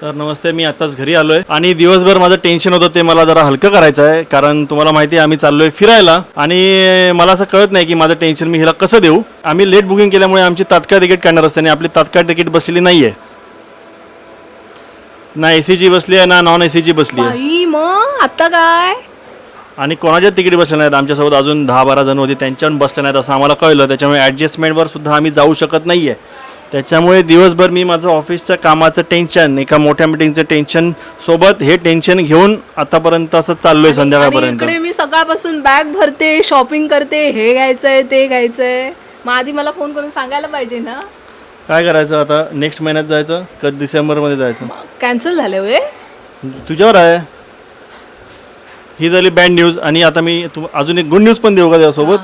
तर नमस्ते, मी आताच घरी आलो आहे आणि दिवसभर माझं टेन्शन होतं ते मला जरा हलकं करायचं आहे. कारण तुम्हाला माहिती आहे आम्ही चाललो आहे फिरायला आणि मला असं कळत नाही की माझं टेन्शन मी हिला कसं देऊ. आम्ही लेट बुकिंग केल्यामुळे आमची तात्काळ तिकीट काढणार असते आणि आपली तात्काळ तिकीट बसलेली नाही आहे. ना एसीची बसली आहे ना नॉन एसीची बसली आहे. बाई मग आता काय? आणि कोणाच्या तिकीट बसले नाहीत. आमच्यासोबत अजून 10-12 जण होते, त्यांच्यावर बसले नाहीत असं आम्हाला कळलं. त्याच्यामुळे ॲडजस्टमेंटवर सुद्धा आम्ही जाऊ शकत नाही आहे. त्याच्यामुळे दिवसभर मी माझं ऑफिसच्या कामाचं टेन्शन, एका मोठ्या मिटिंगचं टेन्शन सोबत हे टेन्शन घेऊन आतापर्यंत असं चाललोय संध्याकाळपर्यंत. इकडे मी सकाळपासून बॅग भरते, शॉपिंग करते, हे घ्यायचंय ते घ्यायचंय. मग आधी मला फोन करून सांगायला पाहिजे ना. काय करायचं आता? नेक्स्ट महिन्यात जायचं का डिसेंबरमध्ये जायचं? कॅन्सल झाले होय? तुझ्यावर आहे. ही झाली बॅड न्यूज. आणि आता मी अजून एक गुड न्यूज पण देऊ का त्यासोबत?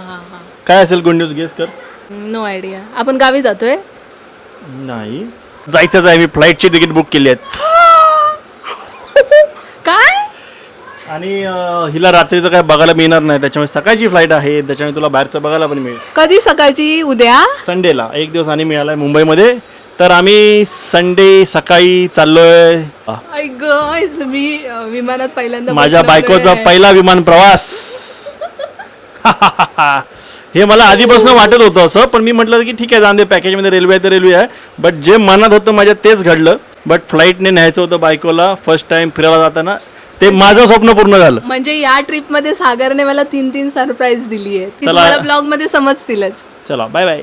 काय असेल गुड न्यूज? गेस कर. No idea. आपण गावी जातोय? नाही, जायचंच आहे. मी फ्लाईटची तिकीट बुक केली आहेत. काय? आणि हिला रात्रीचं काय बघायला मिळणार नाही, त्याच्यामुळे सकाळची फ्लाईट आहे. त्याच्यामुळे तुला बाहेरचं बघायला पण मिळेल. कधी सकाळची? उद्या संडेला. एक दिवस आणि मिळाला आहे मुंबईमध्ये. तर आम्ही संडे सकाळी चाललोय. मी विमानात पहिल्यांदा माझ्या बसणार बायकोचा आहे. पहिला विमान प्रवास. हे मला आधीपासून वाटत होतं असं, पण मी म्हटलं की ठीक आहे जाऊन दे, पॅकेजमध्ये रेल्वे आहे तर रेल्वे आहे. बट जे मनात होतं माझ्या तेच घडलं. बट फ्लाईटने न्यायचं होतं बायकोला फर्स्ट टाइम फिरायला जाताना. ते माझं स्वप्न पूर्ण झालं. म्हणजे या ट्रिप मध्ये सागरने मला 3 सरप्राईज दिली आहे. ती चला. तुम्हाला ब्लॉग मध्ये समजतीलच. चला बाय बाय.